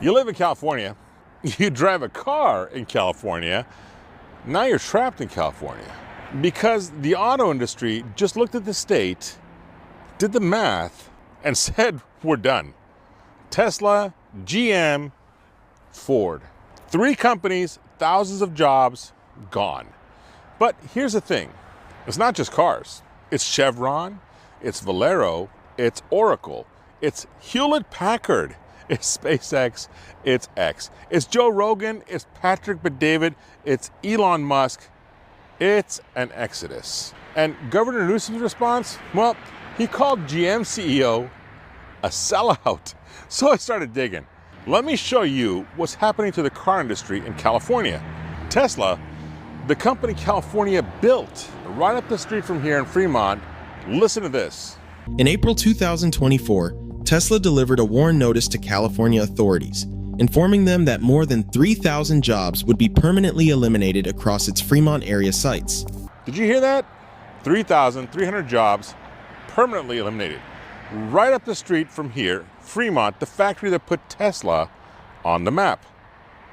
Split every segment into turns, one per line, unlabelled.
You live in California, you drive a car in California, now you're trapped in California. Because the auto industry just looked at the state, did the math, and said, we're done. Tesla, GM, Ford. 3 companies, thousands of jobs, gone. But here's the thing, it's not just cars. It's Chevron, it's Valero, it's Oracle, it's Hewlett-Packard, it's SpaceX, it's X. It's Joe Rogan, it's Patrick Bet-David, it's Elon Musk, it's an exodus. And Governor Newsom's response? Well, he called GM CEO a sellout. So I started digging. Let me show you what's happening to the car industry in California. Tesla, the company California built right up the street from here in Fremont. Listen to this.
In April 2024, Tesla delivered a warn notice to California authorities, informing them that more than 3,000 jobs would be permanently eliminated across its Fremont area sites.
Did you hear that? 3,300 jobs permanently eliminated. Right up the street from here, Fremont, the factory that put Tesla on the map.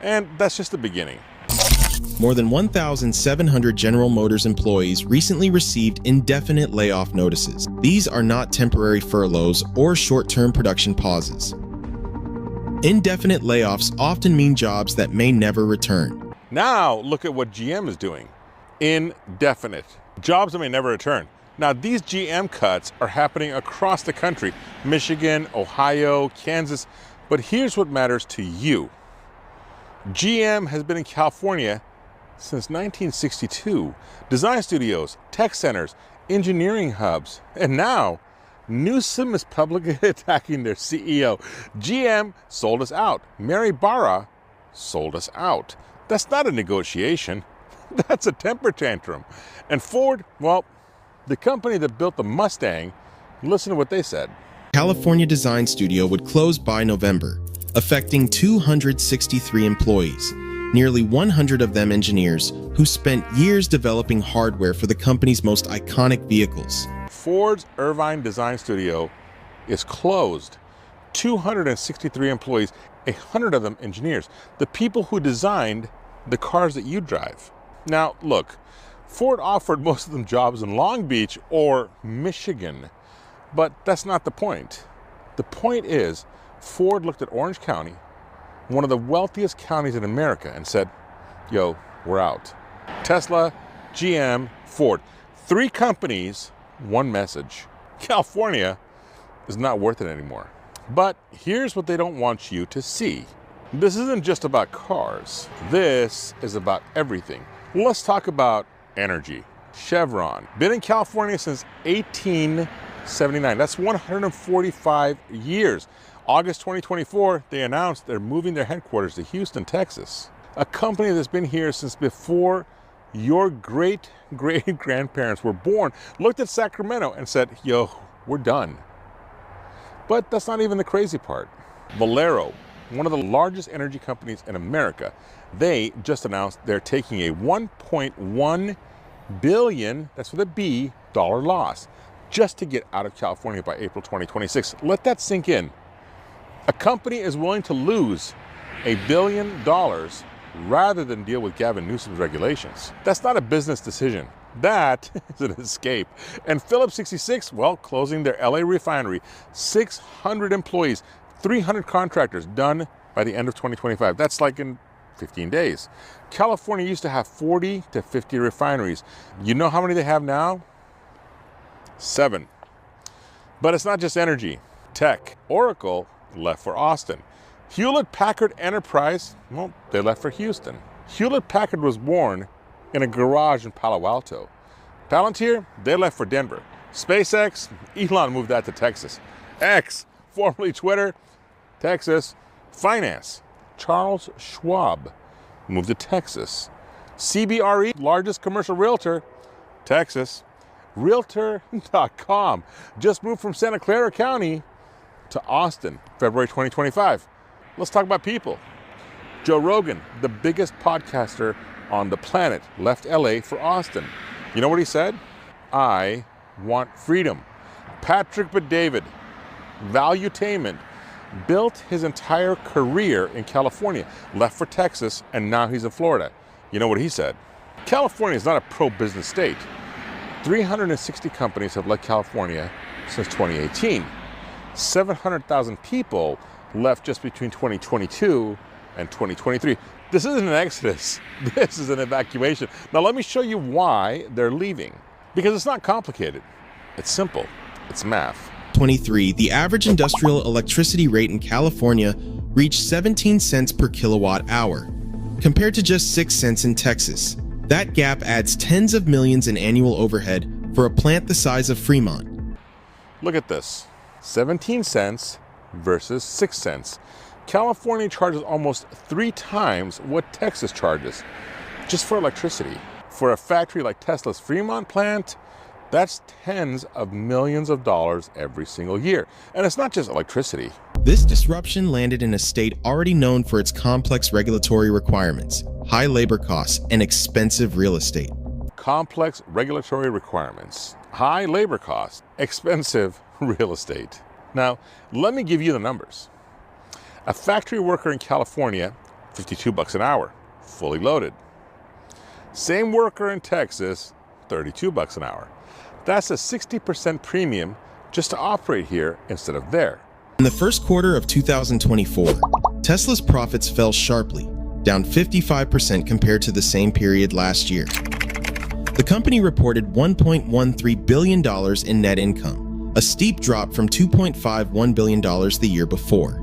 And that's just the beginning.
More than 1,700 General Motors employees recently received indefinite layoff notices. These are not temporary furloughs or short-term production pauses. Indefinite layoffs often mean jobs that may never return.
Now look at what GM is doing. Indefinite. Jobs that may never return. Now these GM cuts are happening across the country. Michigan, Ohio, Kansas. But here's what matters to you. GM has been in California since 1962. Design studios, tech centers, engineering hubs, and now Newsom is publicly attacking their CEO. GM sold us out. Mary Barra sold us out. That's not a negotiation. That's a temper tantrum. And Ford, well, the company that built the Mustang, listen to what they said.
California Design Studio would close by November, affecting 263 employees. Nearly 100 of them engineers who spent years developing hardware for the company's most iconic vehicles.
Ford's Irvine Design Studio is closed. 263 employees, 100 of them engineers, the people who designed the cars that you drive. Now, look, Ford offered most of them jobs in Long Beach or Michigan, but that's not the point. The point is, Ford looked at Orange County, one of the wealthiest counties in America, and said, yo, we're out. Tesla, GM, Ford. 3 companies, 1 message. California is not worth it anymore. But here's what they don't want you to see. This isn't just about cars. This is about everything. Let's talk about energy. Chevron, been in California since 1879. That's 145 years. August 2024, they announced they're moving their headquarters to Houston, Texas. A company that's been here since before your great-great-grandparents were born, looked at Sacramento and said, yo, we're done. But that's not even the crazy part. Valero, one of the largest energy companies in America, they just announced they're taking a $1.1 billion, that's with a B, dollar loss, just to get out of California by April 2026. Let that sink in. A company is willing to lose $1 billion rather than deal with Gavin Newsom's regulations. That's not a business decision. That is an escape. And Phillips 66, well, closing their LA refinery. 600 employees, 300 contractors, done by the end of 2025. That's like in 15 days. California used to have 40 to 50 refineries. You know how many they have now? 7. But it's not just energy. Tech. Oracle left for Austin. Hewlett-Packard Enterprise, well, they left for Houston. Hewlett-Packard was born in a garage in Palo Alto. Palantir, they left for Denver. SpaceX, Elon moved that to Texas. X, formerly Twitter, Texas. Finance, Charles Schwab moved to Texas. CBRE, largest commercial realtor, Texas. Realtor.com just moved from Santa Clara County to Austin, February 2025. Let's talk about people. Joe Rogan, the biggest podcaster on the planet, left LA for Austin. You know what he said? I want freedom. Patrick Bet-David, Valuetainment, built his entire career in California, left for Texas, and now he's in Florida. You know what he said? California is not a pro-business state. 360 companies have left California since 2018. 700,000 people left just between 2022 and 2023. This isn't an exodus. This is an evacuation. Now let me show you why they're leaving. Because it's not complicated. It's simple. It's math.
23, the average industrial electricity rate in California reached 17 cents per kilowatt hour, compared to just 6 cents in Texas. That gap adds tens of millions in annual overhead for a plant the size of Fremont.
Look at this. 17 cents versus 6 cents. California charges almost 3 times what Texas charges just for electricity. For a factory like Tesla's Fremont plant, that's tens of millions of dollars every single year. And it's not just electricity.
This disruption landed in a state already known for its complex regulatory requirements, high labor costs, and expensive real estate.
Complex regulatory requirements, high labor costs, expensive real estate. Now, let me give you the numbers. A factory worker in California, $52 an hour, fully loaded. Same worker in Texas, $32 an hour. That's a 60% premium just to operate here instead of there.
In the first quarter of 2024, Tesla's profits fell sharply, down 55% compared to the same period last year. The company reported $1.13 billion in net income, a steep drop from $2.51 billion the year before.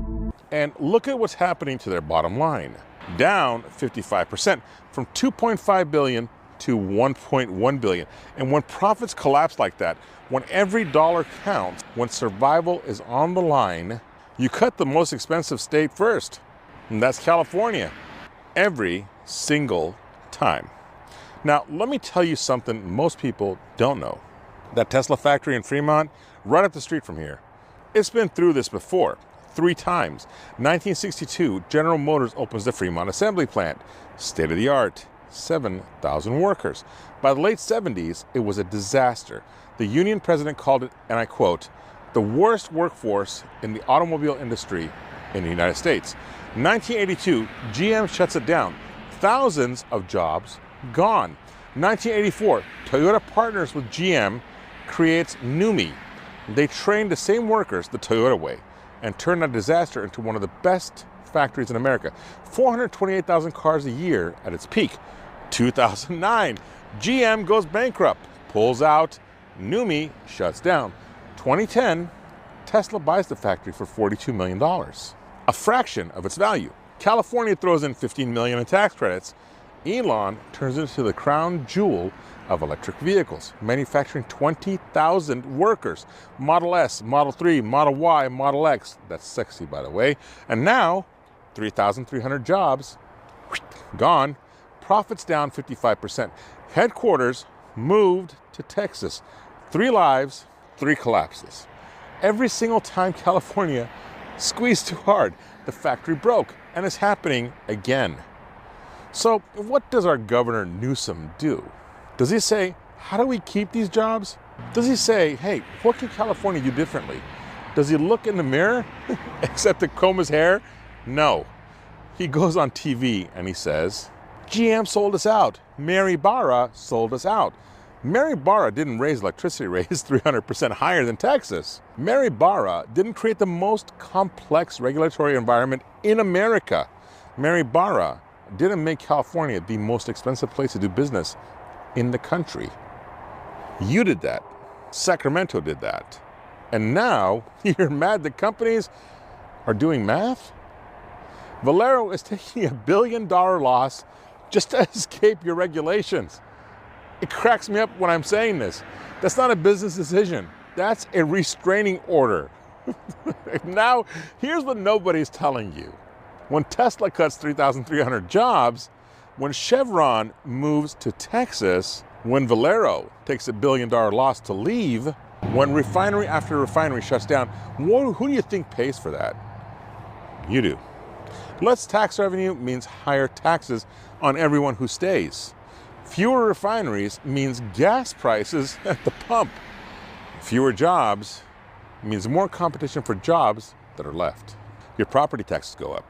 And look at what's happening to their bottom line. Down 55% from $2.5 billion to $1.1 billion. And when profits collapse like that, when every dollar counts, when survival is on the line, you cut the most expensive state first. And that's California. Every single time. Now, let me tell you something most people don't know. That Tesla factory in Fremont, right up the street from here, it's been through this before, 3 times. 1962, General Motors opens the Fremont assembly plant. State of the art, 7,000 workers. By the late 70s, it was a disaster. The union president called it, and I quote, the worst workforce in the automobile industry in the United States. 1982, GM shuts it down. Thousands of jobs gone. 1984, Toyota partners with GM, creates NUMMI. They trained the same workers the Toyota way and turned that disaster into one of the best factories in America. 428,000 cars a year at its peak. 2009, GM goes bankrupt, pulls out, NUMMI shuts down. 2010, Tesla buys the factory for $42 million, a fraction of its value. California throws in $15 million in tax credits. Elon turns it into the crown jewel of electric vehicles, manufacturing 20,000 workers. Model S, Model 3, Model Y, Model X. That's sexy, by the way. And now, 3,300 jobs gone. Profits down 55%. Headquarters moved to Texas. 3 lives, 3 collapses. Every single time California squeezed too hard, the factory broke, and it's happening again. So what does our Governor Newsom do? Does he say, how do we keep these jobs? Does he say, hey, what can California do differently? Does he look in the mirror except to comb his hair? No. He goes on TV and he says, GM sold us out. Mary Barra sold us out. Mary Barra didn't raise electricity rates 300% higher than Texas. Mary Barra didn't create the most complex regulatory environment in America. Mary Barra didn't make California the most expensive place to do business in the country. You did that. Sacramento did that. And now you're mad that companies are doing math? Valero is taking $1 billion loss just to escape your regulations. It cracks me up when I'm saying this. That's not a business decision. That's a restraining order. Now, here's what nobody's telling you. When Tesla cuts 3,300 jobs, when Chevron moves to Texas, when Valero takes $1 billion loss to leave, when refinery after refinery shuts down, who do you think pays for that? You do. Less tax revenue means higher taxes on everyone who stays. Fewer refineries means gas prices at the pump. Fewer jobs means more competition for jobs that are left. Your property taxes go up.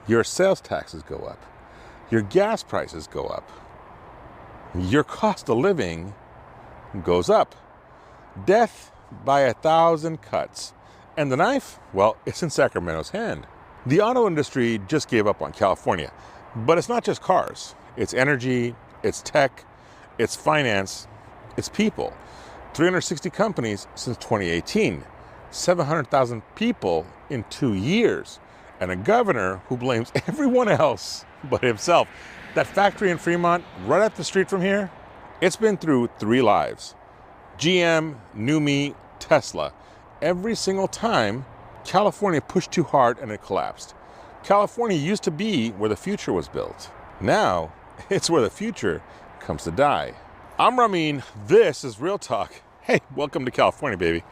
Your sales taxes go up. Your gas prices go up. Your cost of living goes up. Death by 1,000 cuts. And the knife? Well, it's in Sacramento's hand. The auto industry just gave up on California. But it's not just cars. It's energy, it's tech, it's finance, it's people. 360 companies since 2018. 700,000 people in 2 years. And a governor who blames everyone else but himself. That factory in Fremont, right up the street from here, it's been through 3 lives. GM, NUMMI, Tesla. Every single time, California pushed too hard and it collapsed. California used to be where the future was built. Now, it's where the future comes to die. I'm Ramin, this is Real Talk. Hey, welcome to California, baby.